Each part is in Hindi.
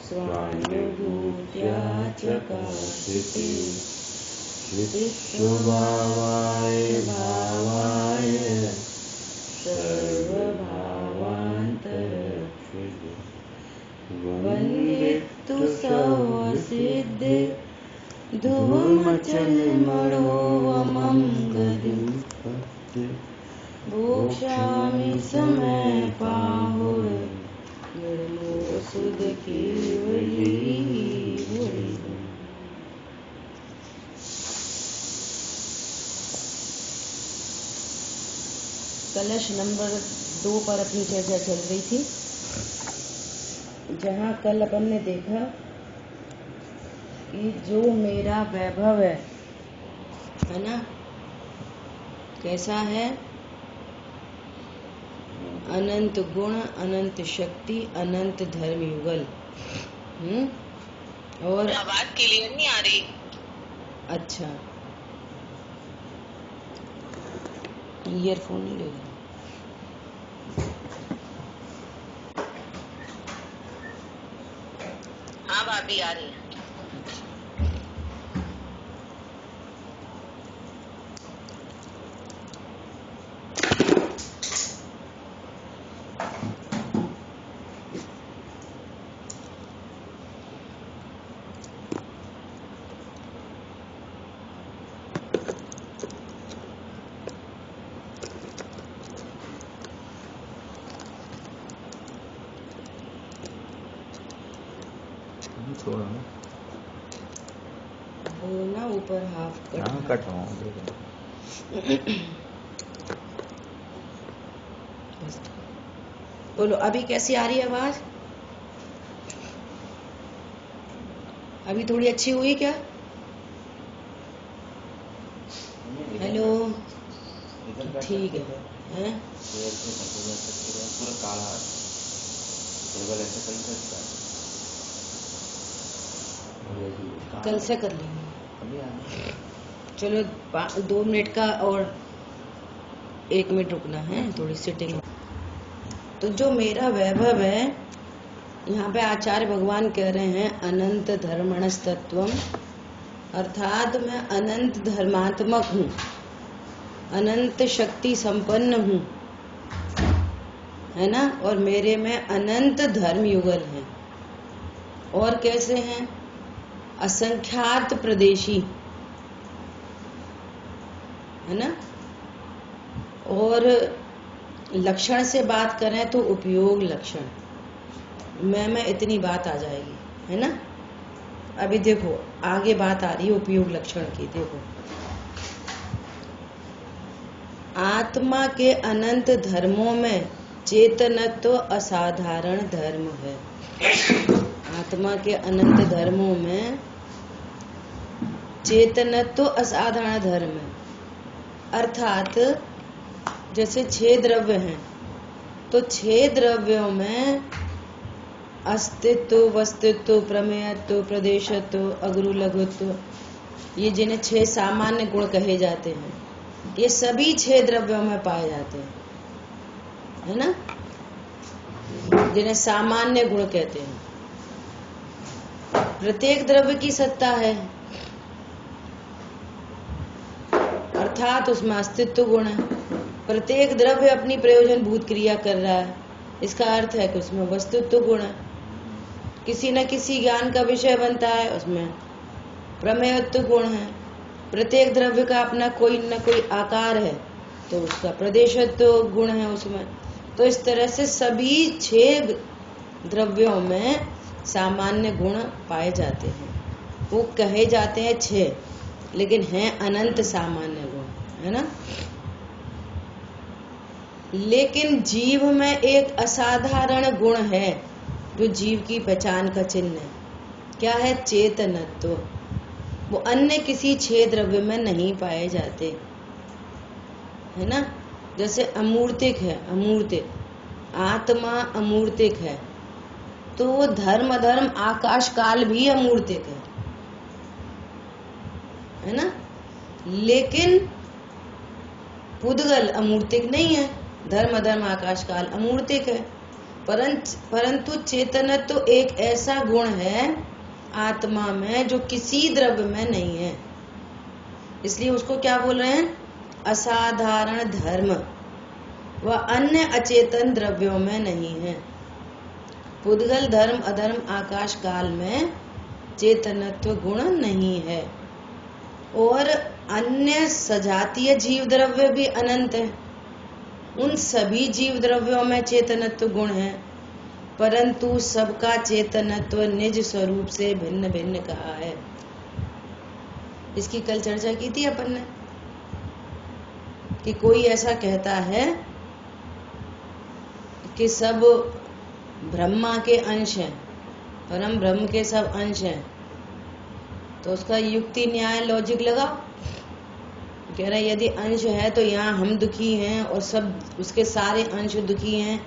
स्वानुभूत्या चकाशिते विश्वभावाय भावाय सर्वभावान्तरक्षिते वन्दितु सर्वसिद्धे धूमचलमणोवमं गतिं भोक्ष्यामि समय पाहुर निर्मोसुद केवली कलश नंबर 2 पर अपनी चर्चा चल रही थी, जहाँ कल अपन ने देखा कि जो मेरा वैभव है ना, कैसा है? अनंत गुण, अनंत शक्ति, अनंत धर्म युगल। और आवाज क्लियर नहीं आ रही। अच्छा, ईयरफोन नहीं ले रहा। हाँ भाभी आ रही है। वो ना ऊपर हाफ कट बोलो, अभी कैसी आ रही है आवाज? अभी थोड़ी अच्छी हुई क्या? हेलो, ठीक है, हैं? पूरा काला ऐसा कर सकता है। कल से कर लेंगे। चलो 2 मिनट का और 1 मिनट रुकना है, थोड़ी सिटिंग। तो जो मेरा वैभव है, यहाँ पे आचार्य भगवान कह रहे हैं अनंत धर्मणस्तत्वम, अर्थात मैं अनंत धर्मात्मक हूँ, अनंत शक्ति संपन्न हूँ, है ना। और मेरे में अनंत धर्म युगल हैं। और कैसे हैं? असंख्यात प्रदेशी, है ना। और लक्षण से बात करें तो उपयोग लक्षण में इतनी बात आ जाएगी, है ना। अभी देखो आगे बात आ रही है उपयोग लक्षण की। देखो, आत्मा के अनंत धर्मों में चेतनत्व असाधारण धर्म है। आत्मा के अनंत धर्मों में चेतनत्व असाधारण धर्म है। अर्थात जैसे 6 द्रव्य हैं, तो 6 द्रव्यों में अस्तित्व, वस्तित्व, प्रमेयत्व, प्रदेशत्व, अगुरु लघुत्व, ये जिन्हें 6 सामान्य गुण कहे जाते हैं, ये सभी 6 द्रव्यों में पाए जाते हैं, है ना, जिन्हें सामान्य गुण कहते हैं। प्रत्येक द्रव्य की सत्ता है, अर्थात उसमें अस्तित्व गुण है। प्रत्येक द्रव्य अपनी प्रयोजन भूत क्रिया कर रहा है, इसका अर्थ है कि उसमें वस्तुत्व गुण है। किसी न किसी ज्ञान का विषय बनता है, उसमें प्रमेयत्व गुण है। प्रत्येक द्रव्य का अपना कोई न कोई आकार है, तो उसका प्रदेशत्व गुण है उसमें। तो इस तरह से सभी 6 द्रव्यों में सामान्य गुण पाए जाते हैं। वो कहे जाते हैं 6, लेकिन हैं अनंत सामान्य गुण, है ना। लेकिन जीव में एक असाधारण गुण है, जो जीव की पहचान का चिन्ह है। क्या है? चेतनत्व। वो अन्य किसी 6 द्रव्य में नहीं पाए जाते, है ना। जैसे अमूर्तिक है, अमूर्तिक आत्मा अमूर्तिक है, तो वो धर्म आकाश काल भी अमूर्तिक है ना। लेकिन पुद्गल अमूर्तिक नहीं है, धर्म आकाश काल अमूर्तिक है। परंतु चेतनत्व एक ऐसा गुण है आत्मा में जो किसी द्रव्य में नहीं है, इसलिए उसको क्या बोल रहे हैं? असाधारण धर्म। वह अन्य अचेतन द्रव्यों में नहीं है। पुद्गल धर्म अधर्म आकाश काल में चेतनत्व गुण नहीं है। और अन्य सजातीय जीव द्रव्य भी अनंत है, उन सभी जीव द्रव्यों में चेतनत्व गुण है, परंतु सबका चेतनत्व निज स्वरूप से भिन्न भिन्न कहा है। इसकी कल चर्चा की थी अपन ने कि कोई ऐसा कहता है कि सब ब्रह्मा के अंश हैं, परम ब्रह्म के सब अंश हैं, तो उसका युक्ति न्याय लॉजिक लगाओ। कह रहे यदि अंश है तो यहाँ हम दुखी हैं और सब उसके सारे अंश दुखी हैं,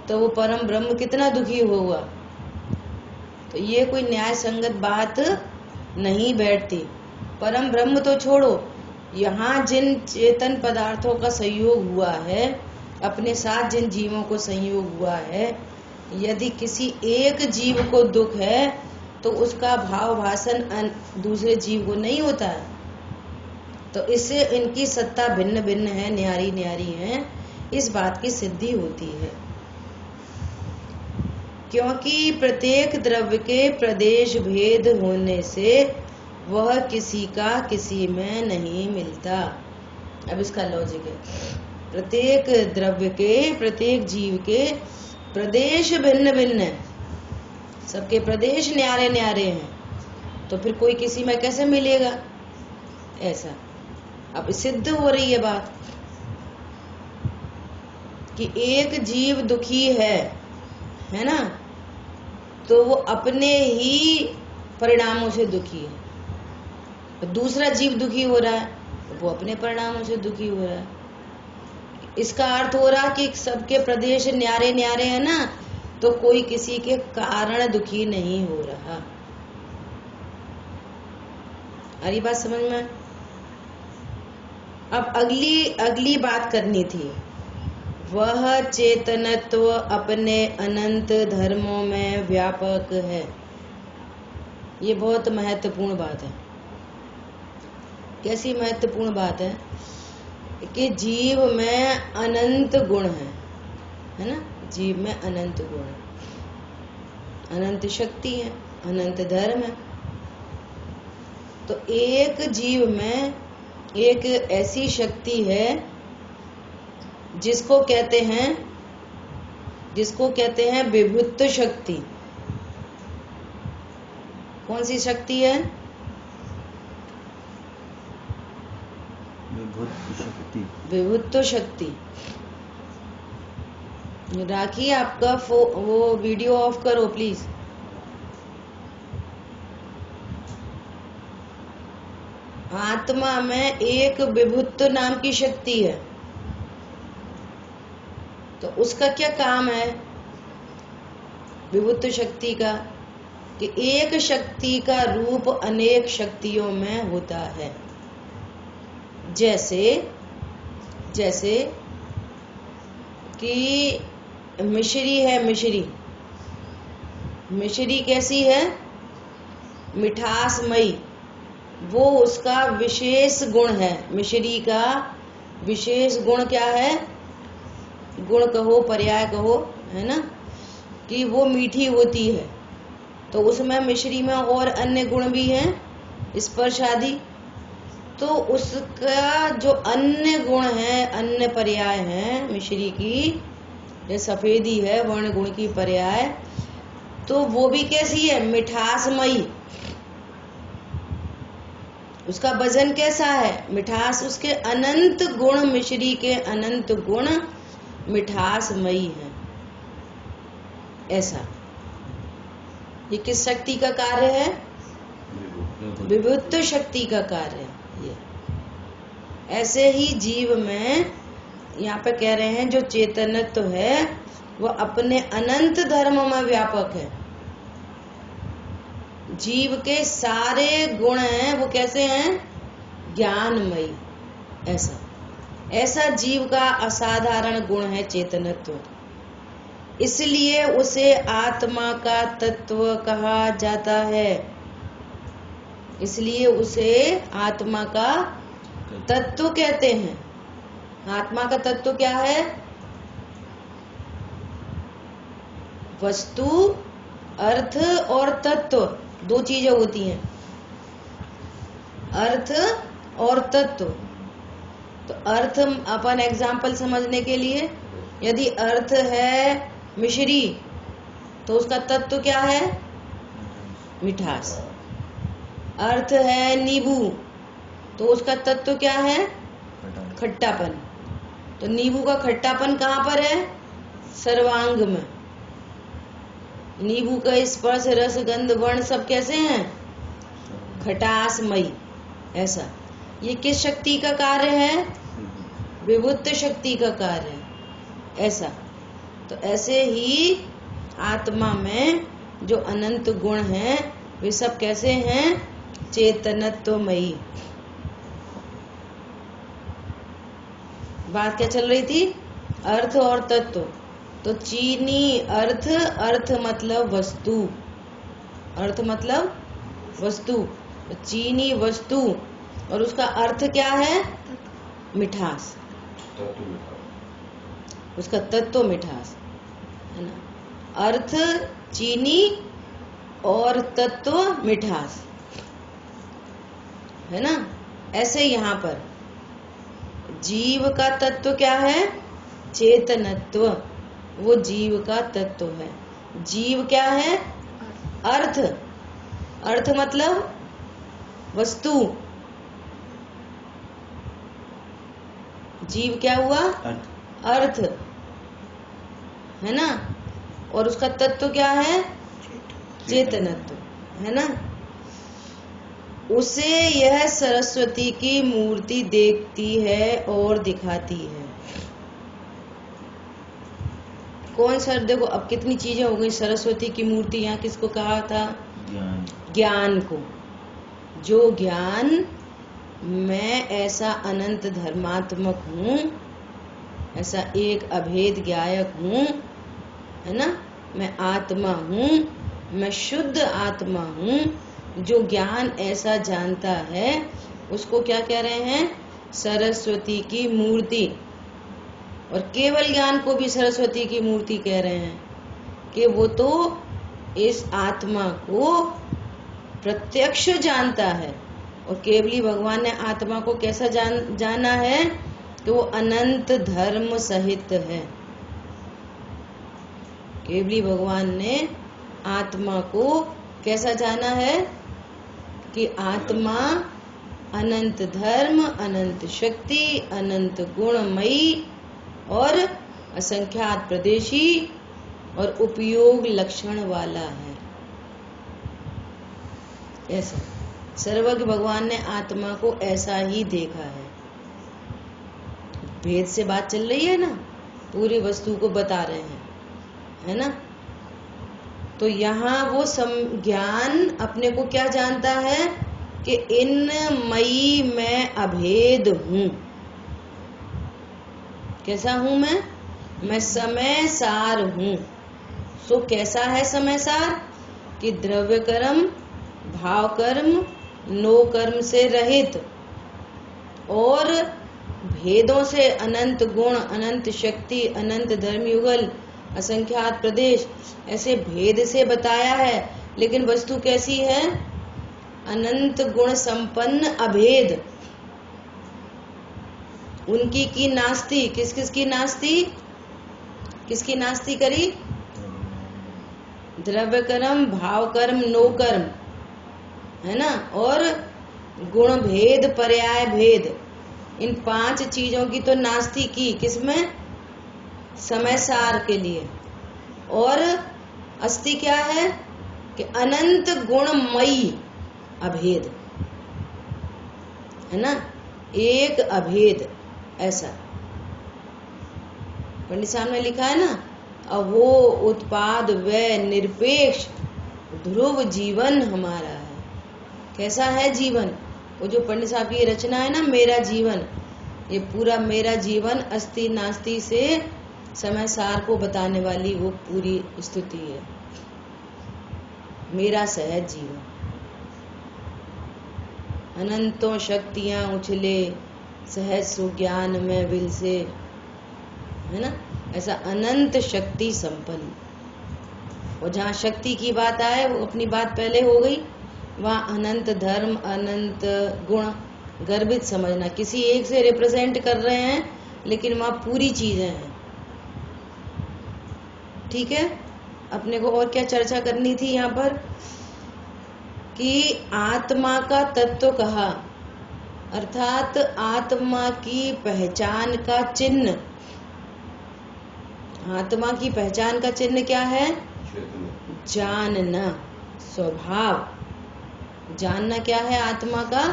तो वो परम ब्रह्म कितना दुखी होगा? तो ये कोई न्याय संगत बात नहीं बैठती। परम ब्रह्म तो छोड़ो, यहाँ जिन चेतन पदार्थों का संयोग हुआ है, अपने साथ जिन जीवों को संयोग हुआ है, यदि किसी एक जीव को दुख है तो उसका भाव भाषण दूसरे जीव को नहीं होता है। तो इससे इनकी सत्ता भिन्न भिन्न है, न्यारी न्यारी है, इस बात की सिद्धि होती है। क्योंकि प्रत्येक द्रव्य के प्रदेश भेद होने से वह किसी का किसी में नहीं मिलता। अब इसका लॉजिक है, प्रत्येक द्रव्य के प्रत्येक जीव के प्रदेश भिन्न भिन्न है, सबके प्रदेश न्यारे न्यारे हैं, तो फिर कोई किसी में कैसे मिलेगा? ऐसा अब सिद्ध हो रही है बात कि एक जीव दुखी है ना, तो वो अपने ही परिणामों से दुखी है। दूसरा जीव दुखी हो रहा है तो वो अपने परिणामों से दुखी हो रहा है। इसका अर्थ हो रहा कि सबके प्रदेश न्यारे न्यारे है ना, तो कोई किसी के कारण दुखी नहीं हो रहा। अरे बात समझ में? अब अगली बात करनी थी, वह चेतनत्व अपने अनंत धर्मों में व्यापक है। ये बहुत महत्वपूर्ण बात है। कैसी महत्वपूर्ण बात है? कि जीव में अनंत गुण है ना, जीव में अनंत गुण है, अनंत शक्ति है, अनंत धर्म है। तो एक जीव में एक ऐसी शक्ति है जिसको कहते हैं विभुत्व शक्ति। कौन सी शक्ति है? विभुत्व शक्ति। राखी आपका वो वीडियो ऑफ करो प्लीज। आत्मा में एक विभुत्व नाम की शक्ति है, तो उसका क्या काम है विभुत्व शक्ति का? कि एक शक्ति का रूप अनेक शक्तियों में होता है। जैसे कि मिश्री है, मिश्री कैसी है? मिठासमयी, वो उसका विशेष गुण है। मिश्री का विशेष गुण क्या है? गुण कहो पर्याय कहो, है ना, कि वो मीठी होती है। तो उसमें मिश्री में और अन्य गुण भी हैं, स्पर्श आदि। तो उसका जो अन्य गुण है, अन्य पर्याय है मिश्री की, ये सफेदी है वर्ण गुण की पर्याय, तो वो भी कैसी है? मिठासमयी। उसका वजन कैसा है? मिठास। उसके अनंत गुण, मिश्री के अनंत गुण मिठासमयी है। ऐसा ये किस शक्ति का कार्य है? विभुत्व शक्ति का कार्य है ये। ऐसे ही जीव में यहाँ पे कह रहे हैं जो चेतनत्व है वो अपने अनंत धर्मों में व्यापक है। जीव के सारे गुण हैं वो कैसे हैं? ज्ञानमयी। ऐसा जीव का असाधारण गुण है चेतनत्व। इसलिए उसे आत्मा का तत्व कहा जाता है। इसलिए उसे आत्मा का तत्व कहते हैं। आत्मा का तत्व क्या है? वस्तु, अर्थ और तत्व, दो चीजें होती हैं, अर्थ और तत्व। तो अर्थ अपन एग्जाम्पल समझने के लिए, यदि अर्थ है मिश्री तो उसका तत्व क्या है? मिठास। अर्थ है नींबू तो उसका तत्व क्या है? खट्टापन। तो नींबू का खट्टापन कहाँ पर है? सर्वांग में। नींबू का स्पर्श, रस, गंध, वर्ण सब कैसे हैं? खटासमयी। ऐसा ये किस शक्ति का कार्य है? विभुत शक्ति का कार्य है। ऐसा तो ऐसे ही आत्मा में जो अनंत गुण हैं वे सब कैसे हैं? चेतनत्वमयी। बात क्या चल रही थी? अर्थ और तत्व। तो चीनी अर्थ, अर्थ मतलब वस्तु, अर्थ मतलब वस्तु। तो चीनी वस्तु और उसका अर्थ क्या है? मिठास। उसका तत्व मिठास है ना। अर्थ चीनी और तत्व मिठास है ना। ऐसे यहाँ पर जीव का तत्व क्या है? चेतनत्व। वो जीव का तत्व है। जीव क्या है? अर्थ। अर्थ मतलब वस्तु। जीव क्या हुआ? अर्थ है ना। और उसका तत्व क्या है? चेतनत्व है ना। उसे यह सरस्वती की मूर्ति देखती है और दिखाती है। कौन सर? देखो अब कितनी चीजें हो गई। सरस्वती की मूर्ति यहाँ किसको कहा था? ज्ञान को। जो ज्ञान मैं ऐसा अनंत धर्मात्मक हूँ, ऐसा एक अभेद ज्ञायक हूँ, है ना। मैं आत्मा हूँ, मैं शुद्ध आत्मा हूँ। जो ज्ञान ऐसा जानता है उसको क्या कह रहे हैं? सरस्वती की मूर्ति। और केवल ज्ञान को भी सरस्वती की मूर्ति कह रहे हैं कि वो तो इस आत्मा को प्रत्यक्ष जानता है। और केवली भगवान ने आत्मा को कैसा जाना है? कि वो अनंत धर्म सहित है। केवली भगवान ने आत्मा को कैसा जाना है? कि आत्मा अनंत धर्म, अनंत शक्ति, अनंत गुणमयी और असंख्यात प्रदेशी और उपयोग लक्षण वाला है। ऐसा सर्वज्ञ भगवान ने आत्मा को ऐसा ही देखा है। भेद से बात चल रही है ना, पूरी वस्तु को बता रहे हैं, है ना। तो यहाँ वो ज्ञान अपने को क्या जानता है? कि इन मई मैं अभेद हूँ। कैसा हूँ मैं? मैं समय सार हूँ। सो कैसा है समय सार? कि द्रव्य कर्म, भाव कर्म, नो कर्म से रहित और भेदों से अनंत गुण, अनंत शक्ति, अनंत धर्म युगल, असंख्यात प्रदेश, ऐसे भेद से बताया है। लेकिन वस्तु कैसी है? अनंत गुण संपन्न अभेद। उनकी की नास्ती। किस किस की नास्ती? किसकी नास्ती करी? द्रव्य कर्म, भाव कर्म, नो कर्म, है ना। और गुण भेद, पर्याय भेद, इन 5 चीजों की तो नास्ती की। किसमें? समय सार के लिए। और अस्ति क्या है? कि अनंत गुणमयी अभेद, है ना। एक अभेद ऐसा पंडित साहब ने लिखा है ना। अब वो उत्पाद व निरपेक्ष ध्रुव जीवन हमारा है। कैसा है जीवन? वो जो पंडित साहब की रचना है ना, मेरा जीवन, ये पूरा मेरा जीवन अस्ति नास्ति से समय सार को बताने वाली वो पूरी स्तुति है। मेरा सहज जीवन, अनंतों शक्तियां उछले सहज सुज्ञान में विल से, है ना, ऐसा अनंत शक्ति संपन्न। और जहाँ शक्ति की बात आए, वो अपनी बात पहले हो गई, वहाँ अनंत धर्म, अनंत गुण गर्भित समझना। किसी एक से रिप्रेजेंट कर रहे हैं, लेकिन वहाँ पूरी चीजें हैं। ठीक है, अपने को और क्या चर्चा करनी थी यहाँ पर, कि आत्मा का तत्व कहा, अर्थात आत्मा की पहचान का चिन्ह। आत्मा की पहचान का चिन्ह क्या है? जानना, स्वभाव। जानना क्या है? आत्मा का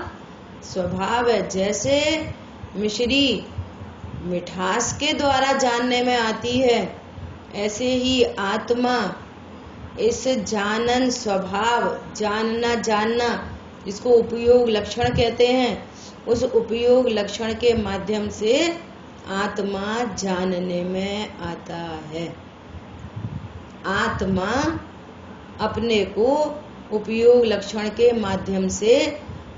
स्वभाव है। जैसे मिश्री मिठास के द्वारा जानने में आती है, ऐसे ही आत्मा इस जानन स्वभाव, जानना, जिसको उपयोग लक्षण कहते हैं, उस उपयोग लक्षण के माध्यम से आत्मा जानने में आता है। आत्मा अपने को उपयोग लक्षण के माध्यम से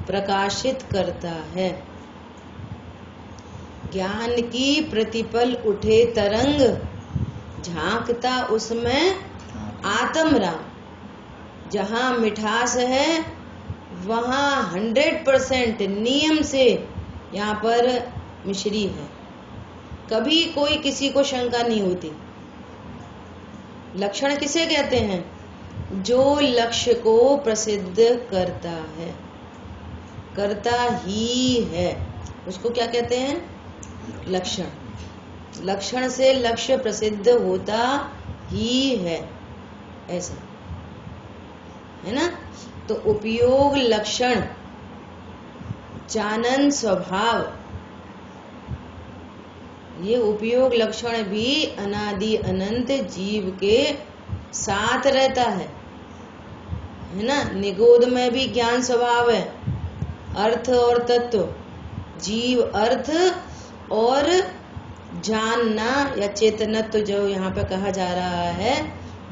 प्रकाशित करता है। ज्ञान की प्रतिपल उठे तरंग, झांकता उसमें आत्म राम। जहाँ मिठास है वहाँ 100% नियम से यहाँ पर मिश्री है। कभी कोई किसी को शंका नहीं होती। लक्षण किसे कहते हैं? जो लक्ष्य को प्रसिद्ध करता है, करता ही है, उसको क्या कहते हैं? लक्षण। लक्षण से लक्ष्य प्रसिद्ध होता ही है, ऐसा है ना। तो उपयोग लक्षण, जानन स्वभाव, ये उपयोग लक्षण भी अनादि अनंत जीव के साथ रहता है ना। निगोद में भी ज्ञान स्वभाव है, अर्थ और तत्व। जीव अर्थ और जानना या चेतनत्व जो यहाँ पे कहा जा रहा है,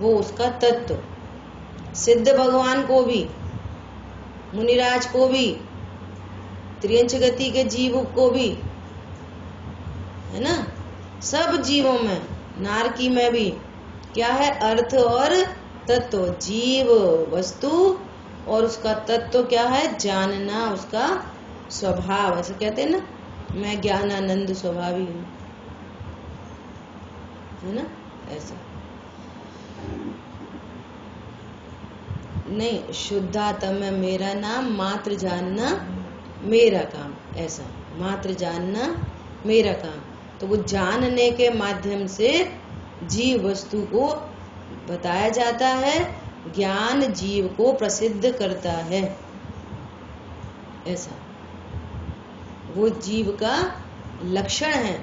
वो उसका तत्व। सिद्ध भगवान को भी, मुनिराज को भी, त्रियंच गति के जीव को भी, है ना, सब जीवों में, नारकी में भी क्या है? अर्थ और तत्व। जीव वस्तु और उसका तत्व क्या है? जानना, उसका स्वभाव। ऐसा कहते हैं ना, मैं ज्ञानानंद स्वभावी हूँ, है ना, ऐसा नहीं। शुद्धात्मा मेरा नाम, मात्र जानना मेरा काम, ऐसा मात्र जानना मेरा काम। तो वो जानने के माध्यम से जीव वस्तु को बताया जाता है, ज्ञान जीव को प्रसिद्ध करता है, ऐसा वो जीव का लक्षण है।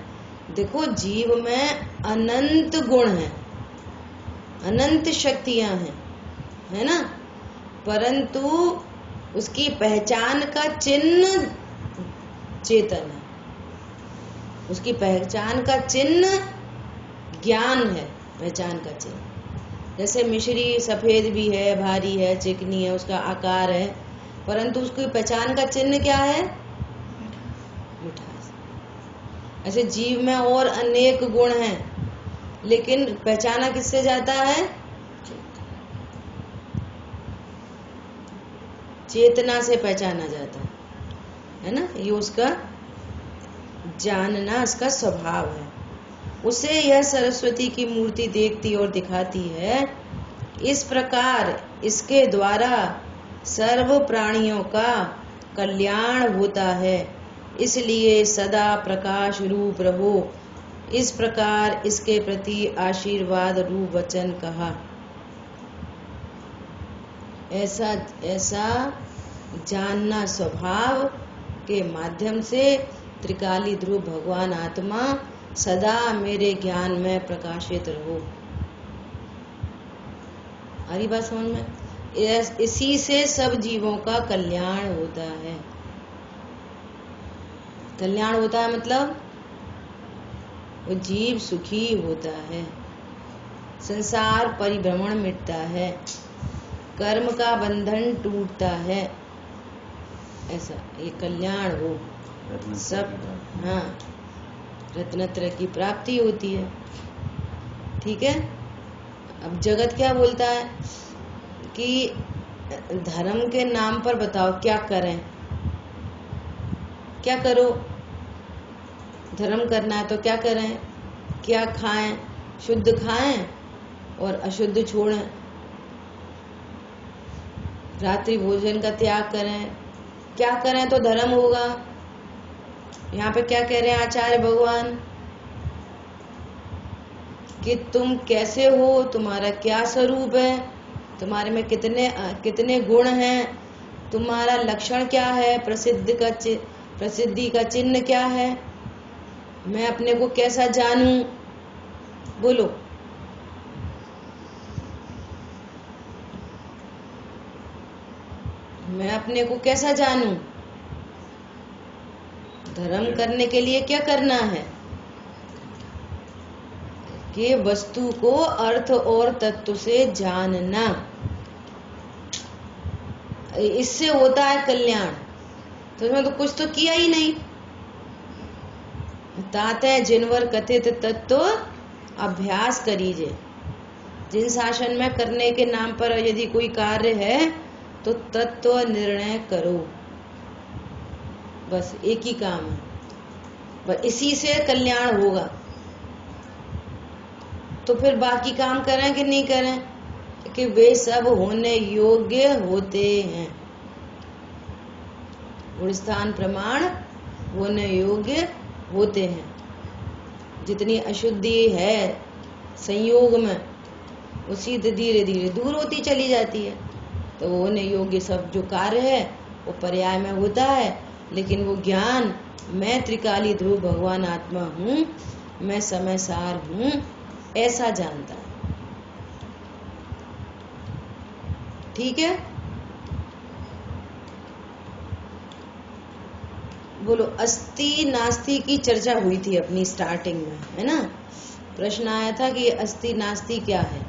देखो, जीव में अनंत गुण हैं, अनंत शक्तियां हैं, है ना, परंतु उसकी पहचान का चिन्ह चेतन है। उसकी पहचान का चिन्ह ज्ञान है, पहचान का चिन्ह। जैसे मिश्री सफेद भी है, भारी है, चिकनी है, उसका आकार है, परंतु उसकी पहचान का चिन्ह क्या है? मिठास। ऐसे जीव में और अनेक गुण हैं, लेकिन पहचाना किससे जाता है? चेतना से पहचाना जाता है ना। ये उसका जानना, इसका स्वभाव है। उसे यह सरस्वती की मूर्ति देखती और दिखाती है। इस प्रकार इसके द्वारा सर्व प्राणियों का कल्याण होता है, इसलिए सदा प्रकाश रूप रहो। इस प्रकार इसके प्रति आशीर्वाद रूप वचन कहा। ऐसा ऐसा जानना स्वभाव के माध्यम से त्रिकाली ध्रुव भगवान आत्मा सदा मेरे ज्ञान में प्रकाशित रहो। हरी बात समझ में? इसी से सब जीवों का कल्याण होता है। कल्याण होता है मतलब वो जीव सुखी होता है, संसार परिभ्रमण मिटता है, कर्म का बंधन टूटता है। ऐसा ये कल्याण हो सब। हाँ, रत्नत्रय की प्राप्ति होती है। ठीक है। अब जगत क्या बोलता है कि धर्म के नाम पर बताओ क्या करें, क्या करो। धर्म करना है तो क्या करें, क्या खाएं, शुद्ध खाएं और अशुद्ध छोड़ें, रात्रि भोजन का त्याग करें। क्या करें तो धर्म होगा। यहाँ पे क्या कह रहे हैं आचार्य भगवान कि तुम कैसे हो, तुम्हारा क्या स्वरूप है, तुम्हारे में कितने गुण हैं, तुम्हारा लक्षण क्या है, प्रसिद्धि का चिन्ह क्या है, मैं अपने को कैसा जानूं। बोलो। मैं अपने को कैसा जानूं। धर्म करने के लिए क्या करना है कि वस्तु को अर्थ और तत्व से जानना, इससे होता है कल्याण। तो इसमें तो कुछ तो किया ही नहीं। ताते जिनवर कथित तत्व अभ्यास करीजे। जिन शासन में करने के नाम पर यदि कोई कार्य है तो तत्व निर्णय करो, बस एक ही काम है, बस इसी से कल्याण होगा। तो फिर बाकी काम करें कि नहीं करें, कि वे सब होने योग्य होते हैं। गुणस्थान प्रमाण होने योग्य होते हैं। जितनी अशुद्धि है संयोग में, उसी धीरे धीरे दूर होती चली जाती है। तो वो होने योग्य सब जो कार्य है वो पर्याय में होता है, लेकिन वो ज्ञान मैं त्रिकाली ध्रुव भगवान आत्मा हूँ, मैं समय सार हूँ, ऐसा जानता है। ठीक है। बोलो। अस्ति नास्ति की चर्चा हुई थी अपनी स्टार्टिंग में, है ना। प्रश्न आया था कि अस्ति नास्ति क्या है।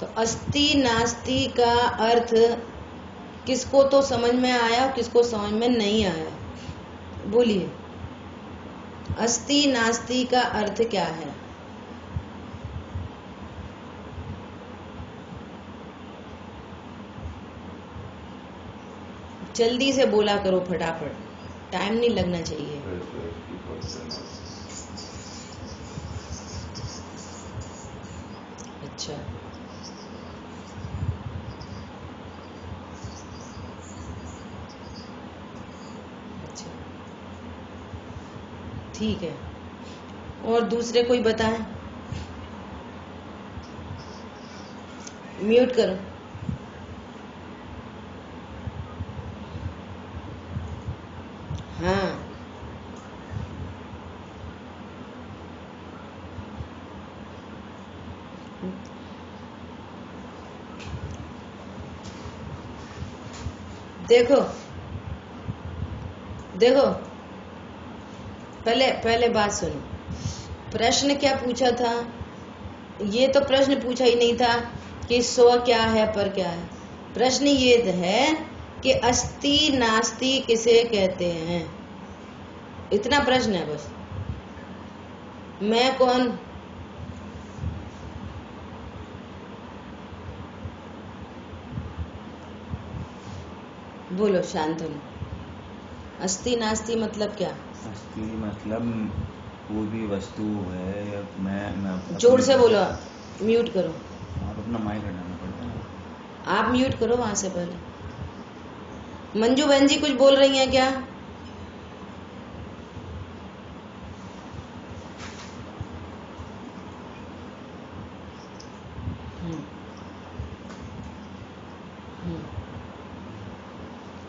तो अस्ति नास्ति का अर्थ किसको तो समझ में आया, किसको समझ में नहीं आया। बोलिए, अस्ति नास्ति का अर्थ क्या है। जल्दी से बोला करो, फटाफट, टाइम नहीं लगना चाहिए। अच्छा, अच्छा, ठीक है। और दूसरे कोई बताएं। म्यूट करो। हाँ, देखो देखो, पहले बात सुनो। प्रश्न क्या पूछा था। ये तो प्रश्न पूछा ही नहीं था कि स्व क्या है, पर क्या है। प्रश्न ये है कि अस्ति नास्ति किसे कहते हैं, इतना प्रश्न है बस। मैं कौन। बोलो शांतनु। अस्ति नास्ति मतलब क्या। अस्ति मतलब वो भी वस्तु है या मैं जोर से बोलो, म्यूट करो। आप अपना माइक हटाना पड़ता है। आप म्यूट करो वहां से पहले। मंजू बहन जी कुछ बोल रही हैं क्या।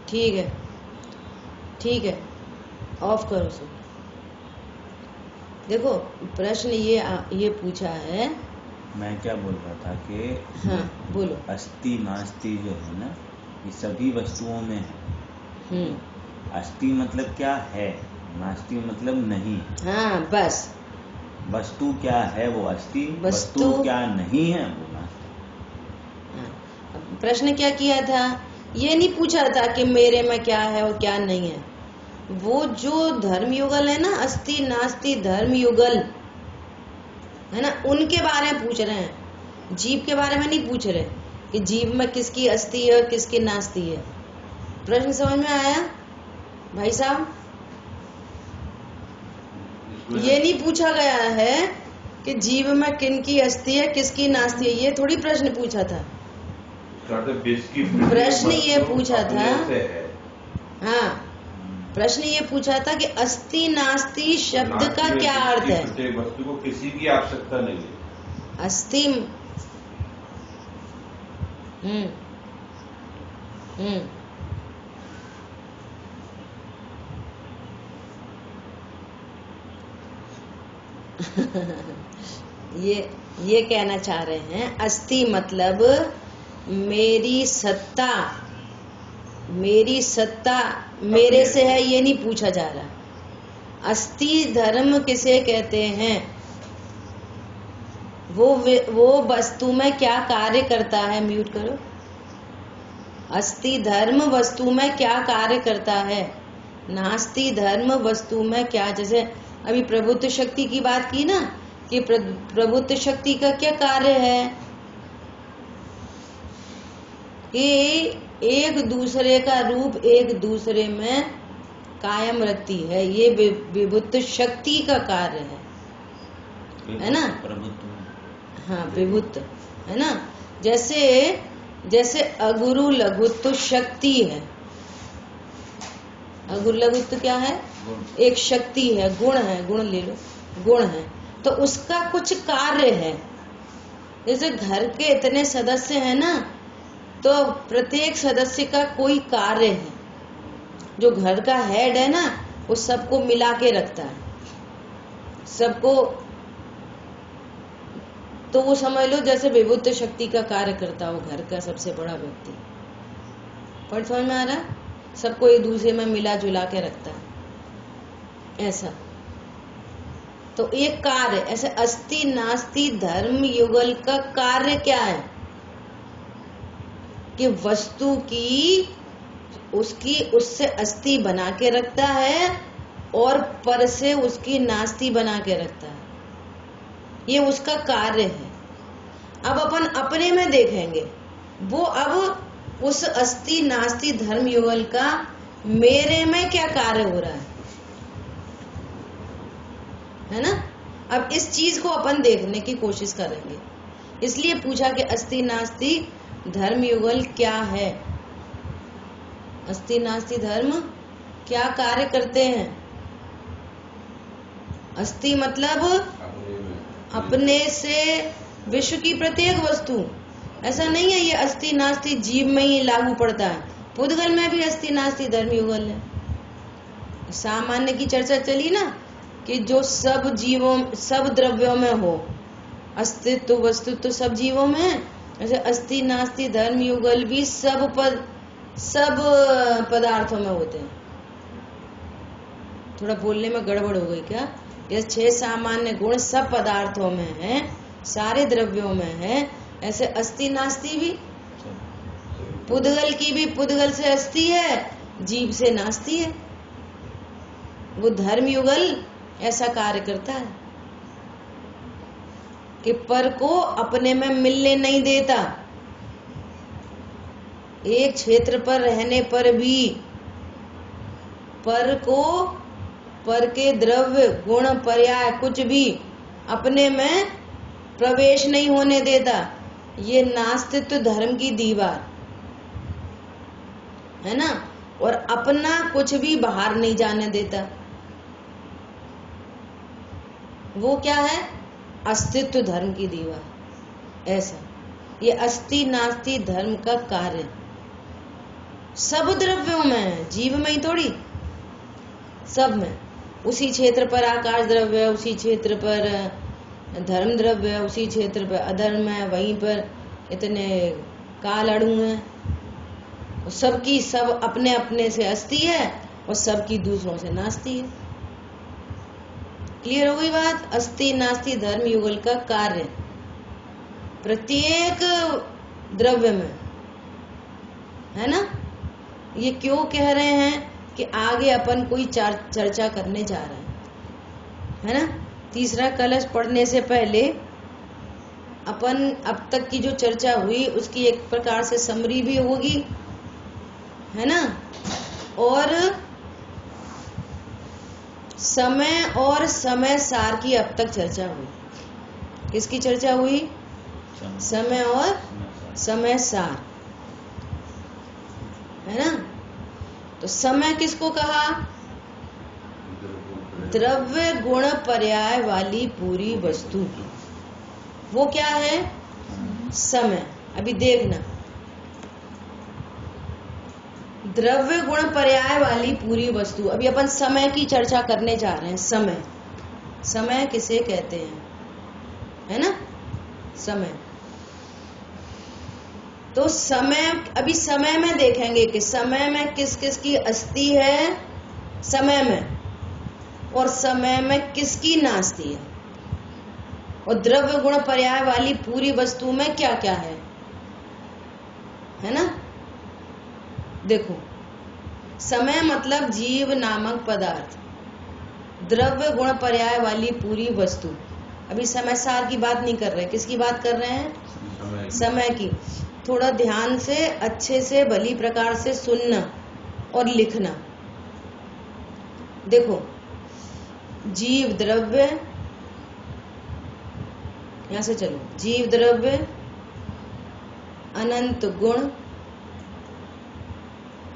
ठीक है, ठीक है, ऑफ करो सब। देखो, प्रश्न ये पूछा है। मैं क्या बोल रहा था कि हाँ, बोलो। अस्ति नास्ति जो है ना, ये सभी वस्तुओं में है। अस्ति मतलब क्या है, नास्ति मतलब नहीं। हाँ, बस वस्तु क्या है वो अस्थि, वस्तु क्या नहीं है वो नास्ति। प्रश्न क्या किया था? ये नहीं पूछा था कि मेरे में क्या है और क्या नहीं है। वो जो धर्म युगल है ना, अस्थि नास्ति धर्म युगल है ना, उनके बारे में पूछ रहे हैं। जीव के बारे में नहीं पूछ रहे कि जीव में किसकी अस्थि है और किसकी नास्ति है। प्रश्न समझ में आया भाई साहब? ये नहीं पूछा गया है कि जीव में किनकी अस्थि है किसकी नास्ति है, ये थोड़ी प्रश्न पूछा था। प्रश्न ये पूछा था, हाँ, प्रश्न ये पूछा था कि अस्थि नास्ति शब्द का क्या अर्थ है। वस्तु को किसी की आवश्यकता नहीं है। अस्थि ये कहना चाह रहे हैं, अस्थि मतलब मेरी सत्ता मेरे से है, ये नहीं पूछा जा रहा। अस्थि धर्म किसे कहते हैं? वो वस्तु में क्या कार्य करता है। म्यूट करो। अस्थि धर्म वस्तु में क्या कार्य करता है, नास्ति धर्म वस्तु में क्या। जैसे अभी प्रभुत्व शक्ति की बात की ना, कि प्रभुत्व शक्ति का क्या कार्य है कि एक दूसरे का रूप एक दूसरे में कायम रखती है। ये विभुत्व शक्ति का कार्य है ना। हाँ, विभुत्व है ना। जैसे अगुरु लघुत्व शक्ति है। अगुरु लघुत्व क्या है? एक शक्ति है, गुण है, गुण ले लो, गुण है, तो उसका कुछ कार्य है। जैसे घर के इतने सदस्य हैं ना, तो प्रत्येक सदस्य का कोई कार्य है। जो घर का हेड है ना, वो सबको मिला के रखता है, सबको। तो वो समझ लो जैसे विभुत्व शक्ति का कार्य करता हो घर का सबसे बड़ा व्यक्ति। पर समझ में आ रहा है? सबको एक दूसरे में मिला जुला के रखता है, ऐसा। तो एक कार्य, ऐसे अस्थि नास्ति धर्म युगल का कार्य क्या है कि वस्तु की उससे अस्थि बना के रखता है और पर से उसकी नास्ति बना के रखता है। ये उसका कार्य है। अब अपन अपने में देखेंगे, वो अब उस अस्थि नास्ति धर्म युगल का मेरे में क्या कार्य हो रहा है ना। अब इस चीज को अपन देखने की कोशिश करेंगे। इसलिए पूछा कि अस्थि नास्ति धर्म युगल क्या है। अस्थि नास्ति धर्म क्या कार्य करते हैं? अस्थि मतलब अपने से विश्व की प्रत्येक वस्तु। ऐसा नहीं है ये अस्थि नास्ति जीव में ही लागू पड़ता है, पुद्गल में भी अस्थि नास्ति धर्म युगल है। सामान्य की चर्चा चली ना कि जो सब जीवों सब द्रव्यों में हो, अस्तित्व वस्तुत्व सब जीवों में है, ऐसे अस्थि नास्ति धर्म युगल भी सब पदार्थों में होते हैं। थोड़ा बोलने में गड़बड़ हो गई क्या? ये 6 सामान्य गुण सब पदार्थों में है, सारे द्रव्यों में है, ऐसे अस्थि नास्ति भी। पुद्गल की भी पुद्गल से अस्थि है, जीव से नास्ति है। वो धर्म युगल ऐसा कार्य करता है कि पर को अपने में मिलने नहीं देता। एक क्षेत्र पर रहने पर भी पर को, पर के द्रव्य गुण पर्याय कुछ भी अपने में प्रवेश नहीं होने देता। ये नास्तित्व धर्म की दीवार है ना। और अपना कुछ भी बाहर नहीं जाने देता। वो क्या है? अस्तित्व धर्म की दीवार। ऐसा ये अस्थि नास्ति धर्म का कार्य सब द्रव्यों में है, जीव में ही थोड़ी, सब में। उसी क्षेत्र पर आकाश द्रव्य है, उसी क्षेत्र पर धर्म द्रव्य है, उसी क्षेत्र पर अधर्म है, वहीं पर इतने काल अड़ू हैं। सबकी सब अपने अपने से अस्थि है और सबकी दूसरों से नास्ति है। क्लियर हो गई बात? अस्ति नास्ति धर्म युगल का कार्य प्रत्येक द्रव्य में है ना। ये क्यों कह रहे हैं कि आगे अपन कोई चर्चा करने जा रहे हैं, है ना। तीसरा कलश पढ़ने से पहले अपन अब तक की जो चर्चा हुई उसकी एक प्रकार से समरी भी होगी, है ना। और समय सार की अब तक चर्चा हुई। किसकी चर्चा हुई? समय और समय सार, है ना। तो समय किसको कहा? द्रव्य गुण पर्याय वाली पूरी वस्तु, वो क्या है? समय। अभी देखना, द्रव्य गुण पर्याय वाली पूरी वस्तु। अभी अपन समय की चर्चा करने जा रहे हैं। समय किसे कहते हैं, है ना। समय, तो समय, अभी समय में देखेंगे कि समय में किस किस की अस्थि है समय में, और समय में किसकी नास्ति है, और द्रव्य गुण पर्याय वाली पूरी वस्तु में क्या क्या है ना। देखो, समय मतलब जीव नामक पदार्थ, द्रव्य गुण पर्याय वाली पूरी वस्तु। अभी समय सार की बात नहीं कर रहे, किसकी बात कर रहे हैं? समय की। थोड़ा ध्यान से, अच्छे से, भली प्रकार से सुनना और लिखना। देखो, जीव द्रव्य, यहां से चलो, जीव द्रव्य, अनंत गुण,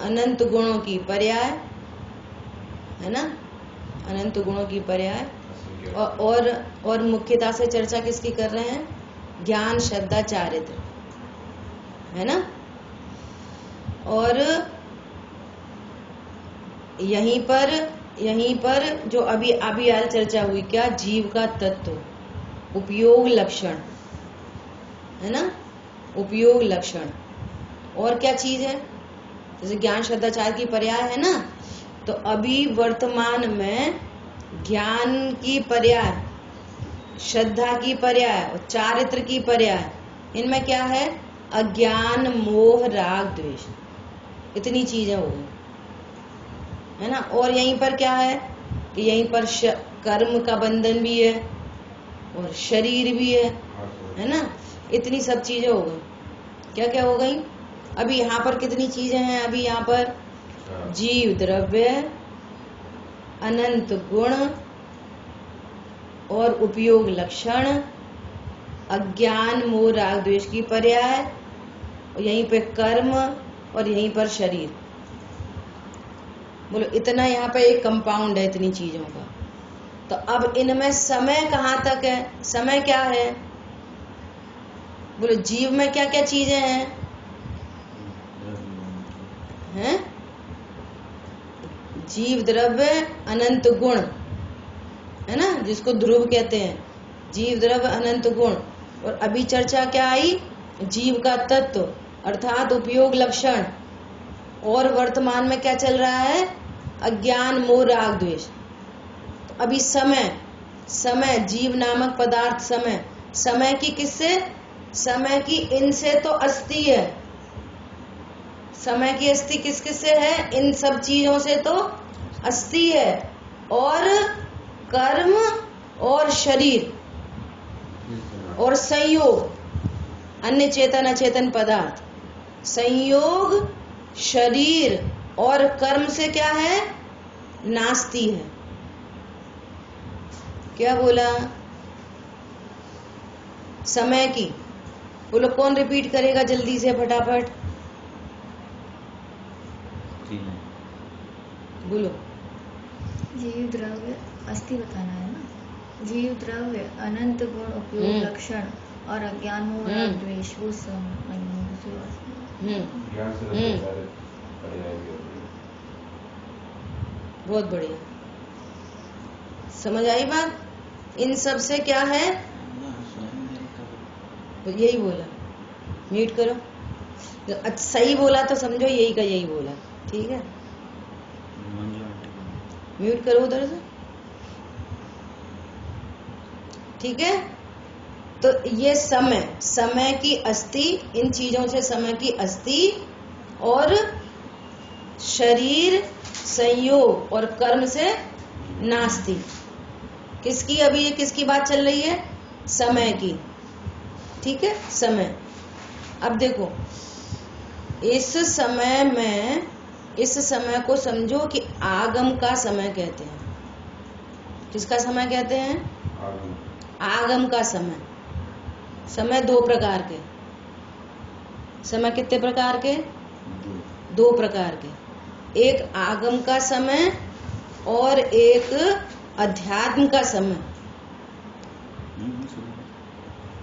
अनंत गुणों की पर्याय, है ना, अनंत गुणों की पर्याय। और मुख्यता से चर्चा किसकी कर रहे हैं? ज्ञान, श्रद्धा, चारित्र, है ना। और यहीं पर जो अभी आज चर्चा हुई, क्या? जीव का तत्व, उपयोग लक्षण, है ना, उपयोग लक्षण। और क्या चीज है? जैसे ज्ञान, श्रद्धा, चारित्र की पर्याय है ना, तो अभी वर्तमान में ज्ञान की पर्याय, श्रद्धा की पर्याय और चारित्र की पर्याय, इनमें क्या है? अज्ञान, मोह, राग, द्वेष, इतनी चीजें हो गई, है ना। और यहीं पर क्या है कि यहीं पर कर्म का बंधन भी है और शरीर भी है ना। इतनी सब चीजें हो गई। क्या क्या हो गई? अभी यहाँ पर कितनी चीजें हैं? अभी यहाँ पर जीव द्रव्य, अनंत गुण और उपयोग लक्षण, अज्ञान, मोह, राग, द्वेष की पर्याय, और यहीं पे कर्म, और यहीं पर शरीर। बोलो, इतना यहाँ पे एक कंपाउंड है इतनी चीजों का। तो अब इनमें समय कहाँ तक है? समय क्या है? बोलो, जीव में क्या क्या चीजें हैं? हैं? जीव द्रव्य, अनंत गुण, है ना, जिसको ध्रुव कहते हैं। जीव द्रव्य, अनंत गुण। और अभी चर्चा क्या आई? जीव का तत्व अर्थात उपयोग लक्षण। और वर्तमान में क्या चल रहा है? अज्ञान, मोह, राग, द्वेष। तो अभी समय जीव नामक पदार्थ, समय की किससे? समय की इनसे तो अस्थि है। समय की अस्थि किस किससे है? इन सब चीजों से तो अस्थि है। और कर्म और शरीर और संयोग, अन्य चेतन अचेतन पदार्थ, संयोग शरीर और कर्म से क्या है? नास्ति है। क्या बोला? समय की। बोलो, कौन रिपीट करेगा जल्दी से, फटाफट बोलो। जीव द्रव्य अस्थि बताना है ना। जीव द्रव्य, अनंत गुण, उपयोग लक्षण और अज्ञान, मोह, राग, द्वेष, वो बहुत बढ़िया, समझ आई बात? इन सब से क्या है? तो यही बोला, म्यूट करो। सही बोला तो समझो यही का यही बोला, ठीक है। म्यूट करो उधर से। ठीक है। तो ये समय की अस्थि, इन चीजों से समय की अस्थि, और शरीर संयोग और कर्म से नास्ति। किसकी, अभी ये किसकी बात चल रही है? समय की, ठीक है, समय। अब देखो, इस समय को समझो कि आगम का समय कहते हैं। किसका समय कहते हैं? आगम का समय। समय दो प्रकार के। समय कितने प्रकार के? दो प्रकार के। एक आगम का समय और एक अध्यात्म का समय।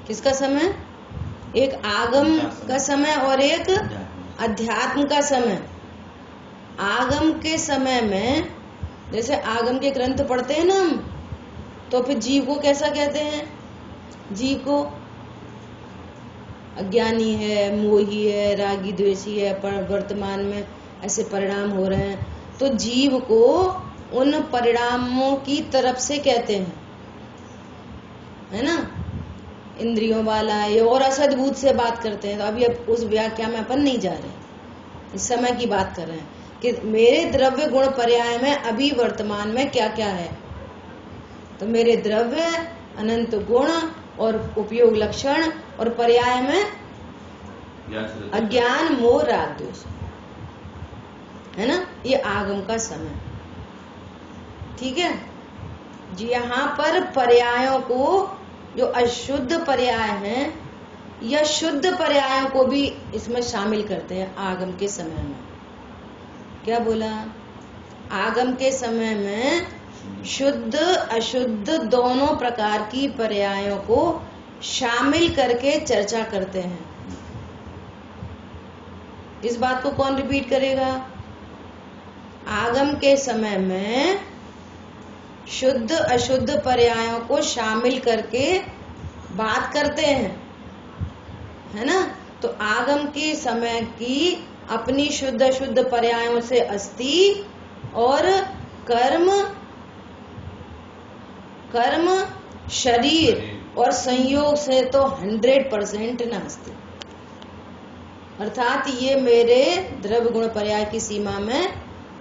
किसका समय? एक आगम का समय और एक अध्यात्म का समय। आगम के समय में, जैसे आगम के ग्रंथ पढ़ते हैं ना हम, तो फिर जीव को कैसा कहते हैं? जीव को अज्ञानी है, मोही है, रागी द्वेषी है, पर वर्तमान में ऐसे परिणाम हो रहे हैं, तो जीव को उन परिणामों की तरफ से कहते हैं, है ना, इंद्रियों वाला है, और असद्भूत से बात करते हैं। तो अभी अब उस व्याख्या में अपन नहीं जा रहे, इस समय की बात कर रहे हैं कि मेरे द्रव्य गुण पर्याय में अभी वर्तमान में क्या क्या है। तो मेरे द्रव्य, अनंत गुण और उपयोग लक्षण, और पर्याय में अज्ञान, मोह, राग, द्वेष, है ना, ये आगम का समय, ठीक है जी। यहाँ पर पर्यायों को, जो अशुद्ध पर्याय हैं या शुद्ध पर्यायों को भी इसमें शामिल करते हैं आगम के समय में। क्या बोला? आगम के समय में शुद्ध अशुद्ध दोनों प्रकार की पर्यायों को शामिल करके चर्चा करते हैं। इस बात को कौन रिपीट करेगा? आगम के समय में शुद्ध अशुद्ध पर्यायों को शामिल करके बात करते हैं, है ना। तो आगम के समय की अपनी शुद्ध अशुद्ध पर्यायों से अस्थि और कर्म शरीर और संयोग से तो 100% नास्ति। अर्थात ये मेरे द्रव्य गुण पर्याय की सीमा में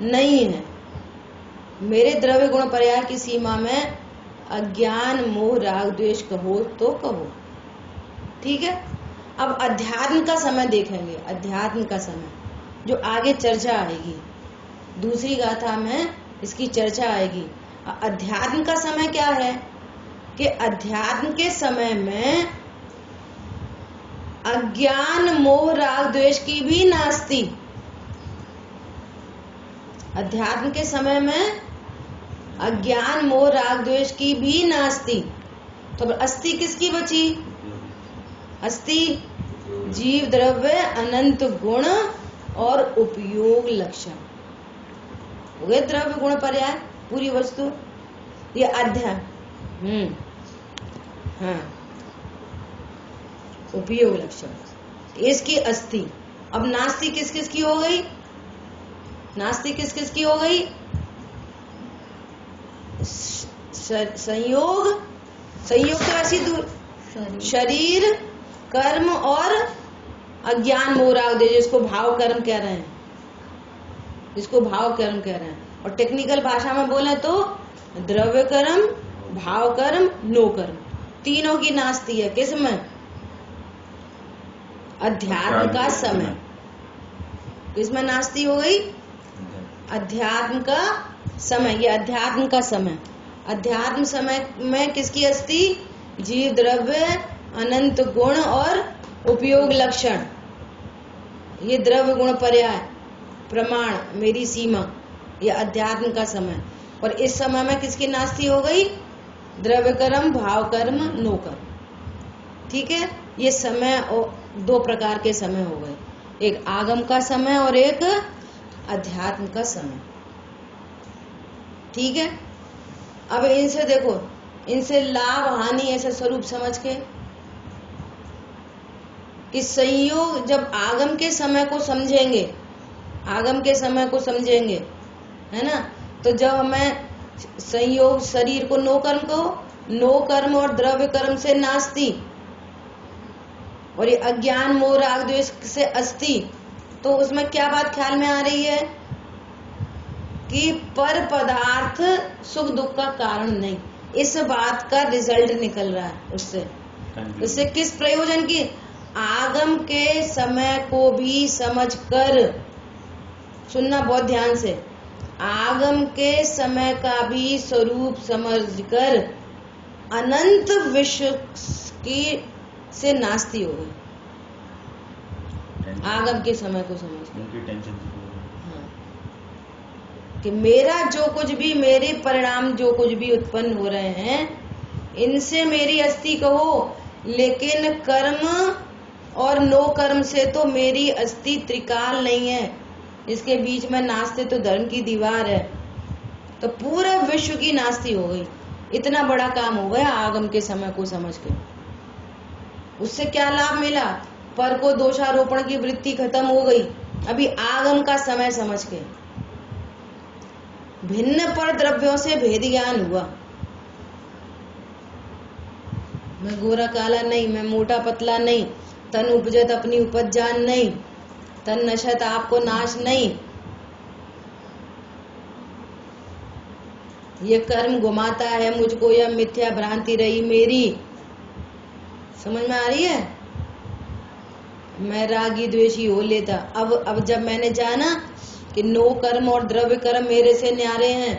नहीं है। मेरे द्रव्य गुण पर्याय की सीमा में अज्ञान, मोह, राग, द्वेष कहो तो कहो, ठीक है। अब अध्यात्म का समय देखेंगे। अध्यात्म का समय जो आगे चर्चा आएगी, दूसरी गाथा में इसकी चर्चा आएगी। अध्यात्म का समय क्या है कि अध्यात्म के समय में अज्ञान, मोह, राग, द्वेष की भी नास्ति। अध्यात्म के समय में अज्ञान, मोह, राग, द्वेष की भी नास्ति। तो अस्थि किसकी बची? अस्थि जीव, द्रव्य, अनंत गुण और उपयोग लक्षण हो गए। द्रव्य गुण पर्याय पूरी वस्तु, ये अध्यात्म। हाँ, उपयोग लक्षण इसकी अस्थि। अब नास्ति किस किस की हो गई? नास्ति किस किस की हो गई? संयोग तो ऐसी दूर, शरीर, कर्म और अज्ञान, मोह, राग, द्वेष, जिसको भाव कर्म कह रहे हैं, जिसको भाव कर्म कह रहे हैं। और टेक्निकल भाषा में बोले तो द्रव्य कर्म, भाव कर्म, नो कर्म, तीनों की नास्ति है। किसमें? अध्यात्म का समय। किसमें नास्ति हो गई? अध्यात्म का समय। ये अध्यात्म का समय। अध्यात्म समय में किसकी अस्थि? जीव, द्रव्य, अनंत गुण और उपयोग लक्षण। ये द्रव्य गुण पर्याय प्रमाण, मेरी सीमा, ये अध्यात्म का समय। और इस समय में किसकी नास्ति हो गई? द्रव्य कर्म, भाव कर्म, नो कर्म, ठीक है। ये समय दो प्रकार के समय हो गए, एक आगम का समय और एक अध्यात्म का समय, ठीक है। अब इनसे देखो, इनसे लाभ हानि ऐसा स्वरूप समझ के कि संयोग, जब आगम के समय को समझेंगे, आगम के समय को समझेंगे, है ना, तो जब हमें संयोग शरीर को नो कर्म कहो, नो कर्म और द्रव्य कर्म से नास्ति, और ये अज्ञान मोह राग द्वेष से अस्ति, तो उसमें क्या बात ख्याल में आ रही है कि पर पदार्थ सुख दुख का कारण नहीं। इस बात का रिजल्ट निकल रहा है उससे किस प्रयोजन की? आगम के समय को भी समझकर, सुनना बहुत ध्यान से, आगम के समय का भी स्वरूप समझकर अनंत विश्व की से नास्ती हो गई। आगम के समय को समझकर टेंशन कि मेरा जो कुछ भी, मेरे परिणाम जो कुछ भी उत्पन्न हो रहे हैं, इनसे मेरी अस्थि कहो, लेकिन कर्म और नो कर्म से तो मेरी अस्थि त्रिकाल नहीं है। इसके बीच में नास्ते तो धर्म की दीवार है, तो पूरे विश्व की नास्ती हो गई। इतना बड़ा काम हो गया आगम के समय को समझ के। उससे क्या लाभ मिला? पर को दोषारोपण की वृत्ति खत्म हो गई। अभी आगम का समय समझ के भिन्न पर द्रव्यों से भेद ज्ञान हुआ। मैं गोरा काला नहीं, मैं मोटा पतला नहीं, तन उपजत अपनी उपज जान नहीं, तन नशत आपको नाश नहीं, ये कर्म घुमाता है मुझको, यह मिथ्या भ्रांति रही मेरी। समझ में आ रही है? मैं रागी द्वेषी हो लेता। अब जब मैंने जाना कि नो कर्म और द्रव्य कर्म मेरे से न्यारे हैं,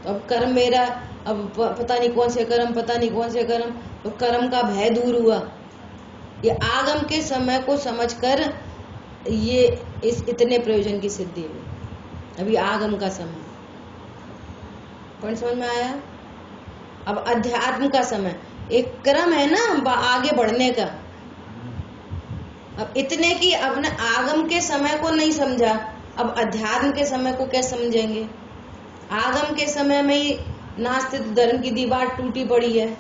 तो अब कर्म मेरा, अब पता नहीं कौन से कर्म, पता नहीं कौन से कर्म, तो कर्म का भय दूर हुआ। ये आगम के समय को समझकर ये इस इतने प्रयोजन की सिद्धि हुई। अभी आगम का समय, पॉइंट समझ में आया? अब अध्यात्म का समय, एक क्रम है ना आगे बढ़ने का। अब इतने की अब ने आगम के समय को नहीं समझा, अब अध्यात्म के समय को क्या समझेंगे? आगम के समय में ही नास्तिक धर्म की दीवार टूटी पड़ी है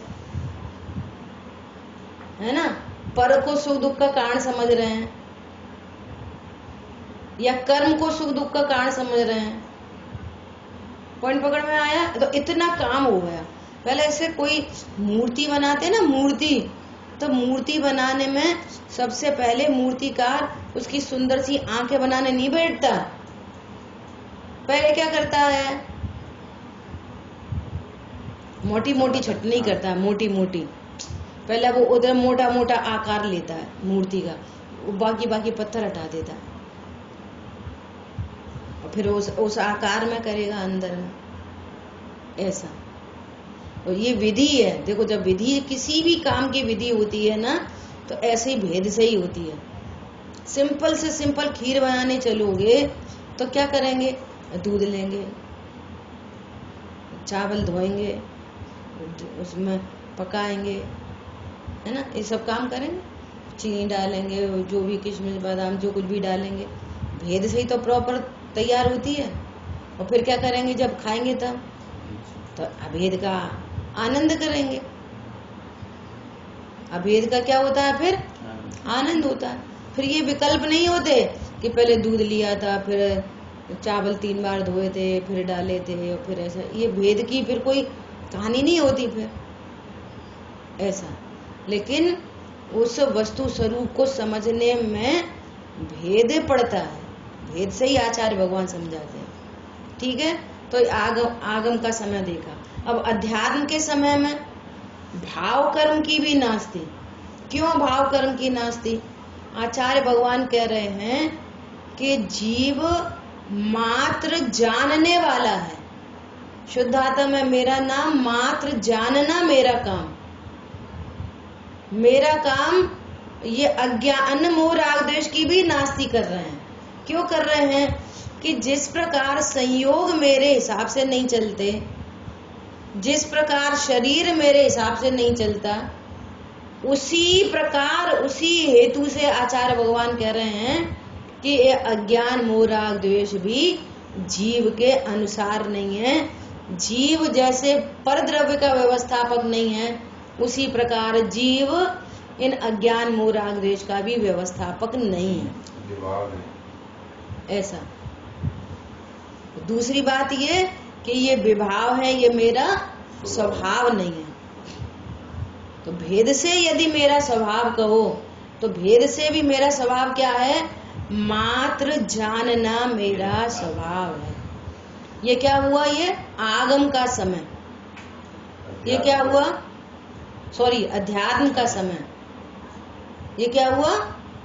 ना? पर को सुख दुख का कारण समझ रहे हैं, या कर्म को सुख दुख का कारण समझ रहे हैं। पॉइंट पकड़ में आया? तो इतना काम हो गया। पहले ऐसे कोई मूर्ति बनाते ना, मूर्ति, तो मूर्ति बनाने में सबसे पहले मूर्तिकार उसकी सुंदर सी आंखें बनाने नहीं बैठता। पहले क्या करता है? मोटी मोटी छटनी करता है, मोटी मोटी। पहले वो उधर मोटा मोटा आकार लेता है मूर्ति का, वो बाकी पत्थर हटा देता है, और फिर उस आकार में करेगा अंदर में, ऐसा। और ये विधि है। देखो, जब विधि, किसी भी काम की विधि होती है ना, तो ऐसे ही भेद से ही होती है। सिंपल से सिंपल खीर बनाने चलोगे तो क्या करेंगे? दूध लेंगे, चावल धोएंगे, उसमें पकाएंगे, है ना, ये सब काम करेंगे, चीनी डालेंगे, जो भी किशमिश बादाम जो कुछ भी डालेंगे, भेद से ही तो प्रॉपर तैयार होती है। और फिर क्या करेंगे? जब खाएंगे तब तो अभेद का आनंद करेंगे। अभेद का क्या होता है? फिर आनंद होता है। फिर ये विकल्प नहीं होते कि पहले दूध लिया था, फिर चावल 3 बार धोए थे, फिर डाले थे, और फिर ऐसा। ये भेद की फिर कोई कहानी नहीं होती फिर ऐसा। लेकिन उस वस्तु स्वरूप को समझने में भेद पड़ता है, भेद से ही आचार्य भगवान समझाते हैं। ठीक है? तो आगम का समय देखा। अब अध्यात्म के समय में भाव कर्म की भी नास्ती। क्यों भाव कर्म की नास्ती? आचार्य भगवान कह रहे हैं कि जीव मात्र जानने वाला है। शुद्धात्मा में मेरा नाम, मात्र जानना मेरा काम। मेरा काम ये अज्ञान मोह राग द्वेष की भी नास्ती कर रहे हैं। क्यों कर रहे हैं? कि जिस प्रकार संयोग मेरे हिसाब से नहीं चलते, जिस प्रकार शरीर मेरे हिसाब से नहीं चलता, उसी प्रकार, उसी हेतु से आचार्य भगवान कह रहे हैं कि ये अज्ञान मोह राग द्वेष भी जीव के अनुसार नहीं है। जीव जैसे पर द्रव्य का व्यवस्थापक नहीं है, उसी प्रकार जीव इन अज्ञान मोह राग द्वेष का भी व्यवस्थापक नहीं है, ऐसा। दूसरी बात ये कि ये विभाव है, ये मेरा स्वभाव नहीं है। तो भेद से यदि मेरा स्वभाव कहो तो भेद से भी मेरा स्वभाव क्या है? मात्र जानना मेरा स्वभाव है। ये क्या हुआ? ये आगम का समय। ये क्या हुआ? सॉरी, अध्यात्म का समय। ये क्या हुआ?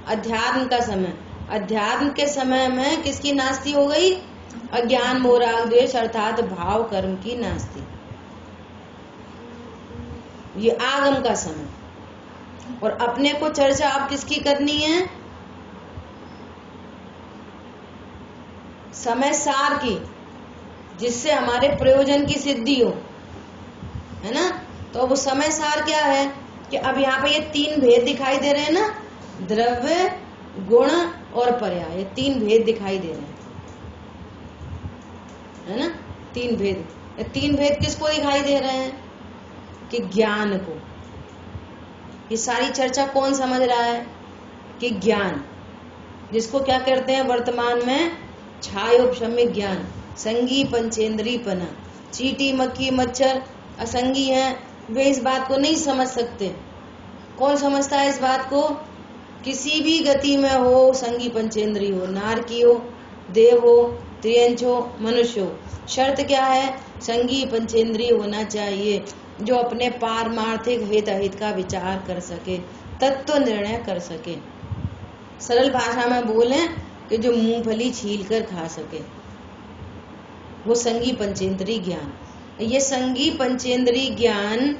अध्यात्म का समय। अध्यात्म के समय में किसकी नास्ती हो गई? अज्ञान मोह राग द्वेष अर्थात भाव कर्म की नास्ती। ये आगम का समय। और अपने को चर्चा आप किसकी करनी है? समय सार की, जिससे हमारे प्रयोजन की सिद्धि हो, है ना। तो वो समय सार क्या है कि अब यहाँ पे ये तीन भेद दिखाई दे रहे हैं ना, द्रव्य, गुण और पर्याय। ये तीन भेद दिखाई दे रहे हैं, है ना। तीन भेद। ये तीन भेद किसको दिखाई दे रहे हैं? कि ज्ञान को। ये सारी चर्चा कौन समझ रहा है? कि ज्ञान, जिसको क्या करते हैं वर्तमान में? छायोपशम्य ज्ञान। संगी पंचेंद्रीपना। चींटी मक्खी मच्छर असंगी हैं, वे इस बात को नहीं समझ सकते। कौन समझता है इस बात को? किसी भी गति में हो, संगी पंचेंद्री हो, नारकी हो, देव हो, त्रियंच हो, मनुष्य हो, शर्त क्या है? संगी पंचेंद्री होना चाहिए, जो अपने पारमार्थिक हित अहित का विचार कर सके, तत्व निर्णय कर सके। सरल भाषा में बोलें कि जो मूंगफली छील कर खा सके, वो संगी पंचेंद्री ज्ञान। ये संगी पंचेंद्री ज्ञान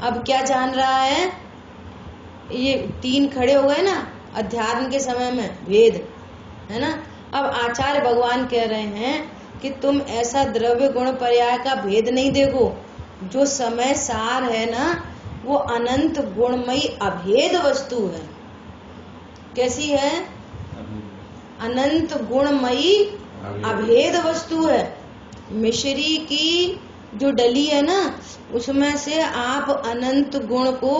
अब क्या जान रहा है? ये तीन खड़े हो गए ना अध्यात्म के समय में, भेद, है ना। अब आचार्य भगवान कह रहे हैं कि तुम ऐसा द्रव्य गुण पर्याय का भेद नहीं देखो। जो समय सार है ना, वो अनंत गुणमयी अभेद वस्तु है। कैसी है? अनंत गुणमयी अभेद वस्तु है। मिश्री की जो डली है ना, उसमें से आप अनंत गुण को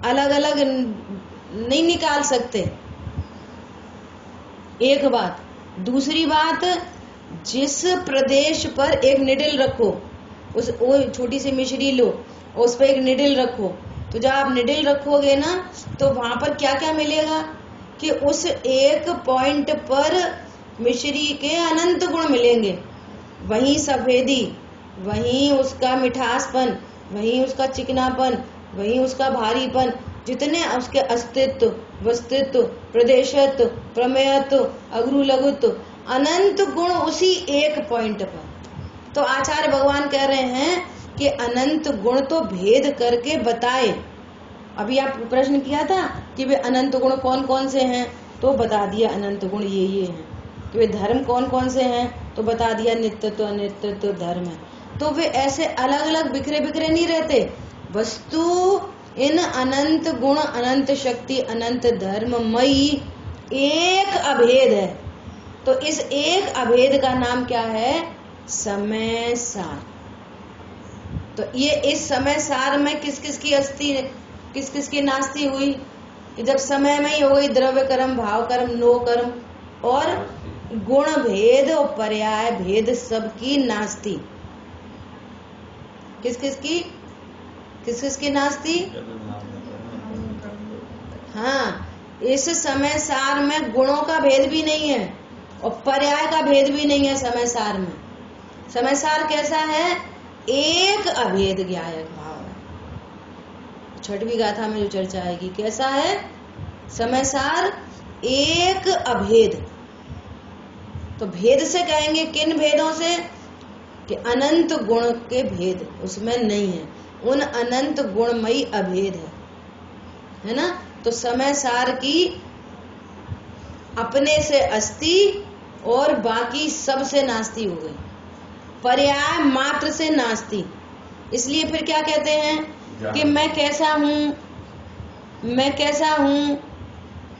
अलग अलग नहीं निकाल सकते। एक बात। दूसरी बात, जिस प्रदेश पर एक निडल रखो, वो छोटी सी मिश्री लो और उस पर एक निडल रखो, तो जब आप निडल रखोगे ना, तो वहां पर क्या क्या मिलेगा? कि उस एक पॉइंट पर मिश्री के अनंत गुण मिलेंगे। वहीं सफेदी, वहीं उसका मिठासपन, वहीं उसका चिकनापन, वहीं उसका भारीपन, जितने उसके अस्तित्व, वस्तित्व, प्रदेशत्व, प्रमेयत्व, अग्रु लघुत्व, अनंत गुण उसी एक पॉइंट पर। तो आचार्य भगवान कह रहे हैं कि अनंत गुण तो भेद करके बताए। अभी आप प्रश्न किया था कि वे अनंत गुण कौन कौन से हैं, तो बता दिया अनंत गुण ये हैं। कि वे धर्म कौन कौन से हैं, तो बता दिया नित्यत्व अनित्यत्व धर्म है। तो वे ऐसे अलग अलग बिखरे बिखरे नहीं रहते। वस्तु इन अनंत गुण, अनंत शक्ति, अनंत धर्ममयी एक अभेद है। तो इस एक अभेद का नाम क्या है? समय सार। तो ये इस समय सार में किस किस की अस्थि, किस किस की नास्ती हुई? कि जब समय में ही हो गई द्रव्य कर्म, भाव कर्म, नो कर्म और गुण भेद और पर्याय भेद सबकी नास्ती। किस किस की नास्ती? हाँ, इस समय सार में गुणों का भेद भी नहीं है और पर्याय का भेद भी नहीं है। समय सार में, समय सार कैसा है? एक अभेद ज्ञायक भाव है। छठवीं गाथा में जो चर्चा आएगी, कैसा है समय सार? एक अभेद। तो भेद से कहेंगे किन भेदों से? कि अनंत गुण के भेद उसमें नहीं है, उन अनंत गुणमयी अभेद है ना। तो समय सार की अपने से अस्थि और बाकी सब से नास्ती हो गई, पर्याय मात्र से नास्ती। इसलिए फिर क्या कहते हैं कि मैं कैसा हूँ, मैं कैसा हूँ,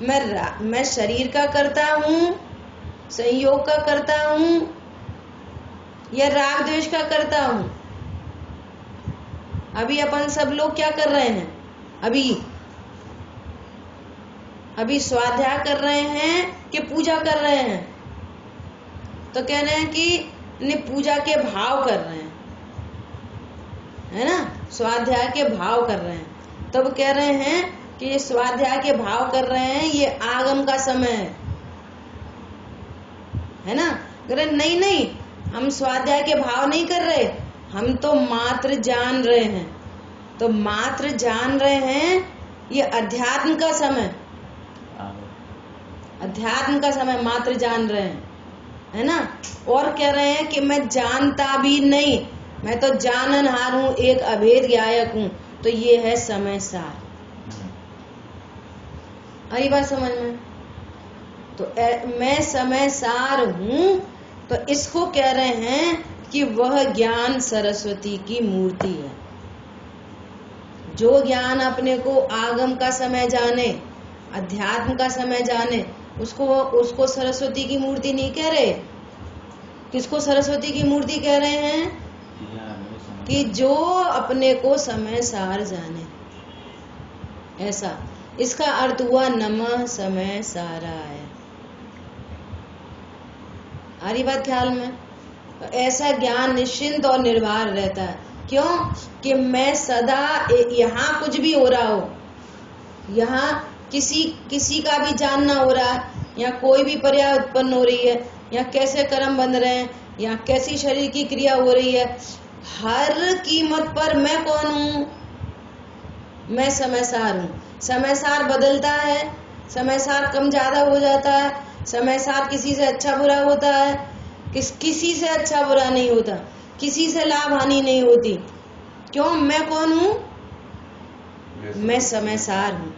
मैं शरीर का करता हूँ, संयोग का करता हूँ, या राग द्वेष का करता हूँ। अभी अपन सब लोग क्या कर रहे हैं? अभी स्वाध्याय कर रहे हैं कि पूजा कर रहे हैं? तो कह रहे हैं कि पूजा के भाव कर रहे हैं, है ना। स्वाध्याय के भाव कर रहे हैं। तब कह रहे हैं कि ये स्वाध्याय के भाव कर रहे हैं, ये आगम का समय है ना। कह रहे नहीं नहीं, हम स्वाध्याय के भाव नहीं कर रहे, हम तो मात्र जान रहे हैं। तो मात्र जान रहे हैं, ये अध्यात्म का समय, अध्यात्म का समय मात्र जान रहे हैं, है ना। और कह रहे हैं कि मैं जानता भी नहीं, मैं तो जाननहार हूं, एक अभेद ज्ञायक हूं। तो ये है समय सार। आई बात समझ में? तो मैं समय सार हूं, तो इसको कह रहे हैं कि वह ज्ञान सरस्वती की मूर्ति है। जो ज्ञान अपने को आगम का समय जाने, अध्यात्म का समय जाने, उसको सरस्वती की मूर्ति नहीं कह रहे। किसको सरस्वती की मूर्ति कह रहे हैं? कि जो अपने को समय सार जाने, ऐसा। इसका अर्थ हुआ नमः समय साराय। आ रही बात ख्याल में? तो ऐसा ज्ञान निश्चिंत और निर्भर रहता है। क्यों? कि मैं सदा, यहाँ कुछ भी हो रहा हो, यहाँ किसी का भी जानना हो रहा है, या कोई भी पर्याय उत्पन्न हो रही है, या कैसे कर्म बन रहे हैं, या कैसी शरीर की क्रिया हो रही है, हर कीमत पर मैं कौन हूँ? मैं समय सार हूँ। समय सार बदलता है, समय सार कम ज्यादा हो जाता है, समय सार किसी से अच्छा बुरा होता है, किसी से अच्छा बुरा नहीं होता, किसी से लाभ हानि नहीं होती। क्यों? मैं कौन हूँ? मैं समय सार हूँ।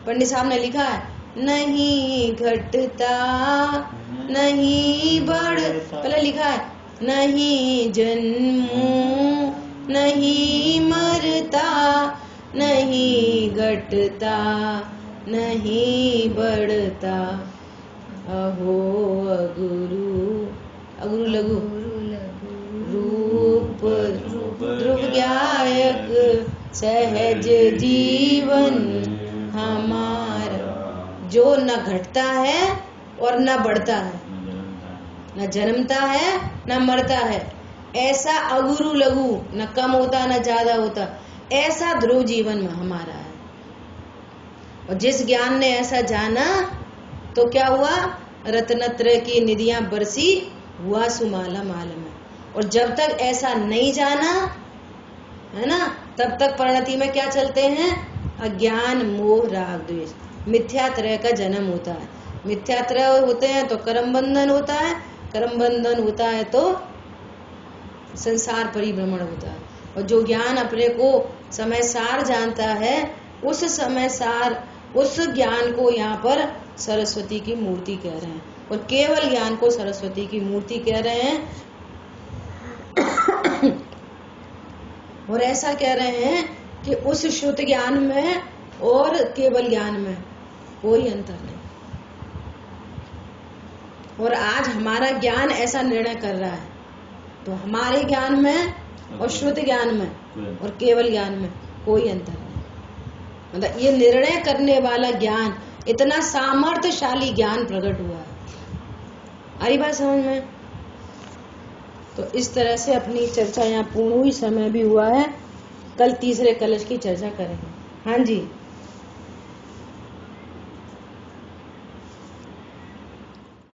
पंडित साहब ने लिखा है, नहीं घटता नहीं बढ़, पहले लिखा है, नहीं जन्मू नहीं मरता, नहीं घटता नहीं बढ़ता, अहो अगुरु, अगुरु लघु रूप ध्रुव ज्ञायक सहज जीवन हमारा। जो न घटता है और न बढ़ता है, न जन्मता है न मरता है, ऐसा अगुरु लघु, न कम होता न ज्यादा होता, ऐसा ध्रुव जीवन में हमारा है। और जिस ज्ञान ने ऐसा जाना तो क्या हुआ? रत्नत्रय की निधियां बरसी, हुआ सुमाला माल में। और जब तक ऐसा नहीं जाना है ना, तब तक परिणति में क्या चलते हैं? अज्ञान मोह राग द्वेष, मिथ्यात्रय का जन्म होता है। मिथ्यात्रय होते हैं तो कर्म बंधन होता है, कर्म बंधन होता है तो संसार परिभ्रमण होता है। और जो ज्ञान अपने को समय सार जानता है, उस समय सार, उस ज्ञान को यहाँ पर सरस्वती की मूर्ति कह रहे हैं। और केवल ज्ञान को सरस्वती की मूर्ति कह रहे हैं। और ऐसा कह रहे हैं कि उस शुद्ध ज्ञान में और केवल ज्ञान में कोई अंतर नहीं। और आज हमारा ज्ञान ऐसा निर्णय कर रहा है, तो हमारे ज्ञान में और शुद्ध ज्ञान में और केवल ज्ञान में कोई अंतर नहीं। मतलब ये निर्णय करने वाला ज्ञान, इतना सामर्थ्यशाली ज्ञान प्रकट हुआ है। आई बात समझ में? तो इस तरह से अपनी चर्चा यहाँ पूर्ण हुई, समय भी हुआ है। कल तीसरे कलश की चर्चा करेंगे। हाँ जी।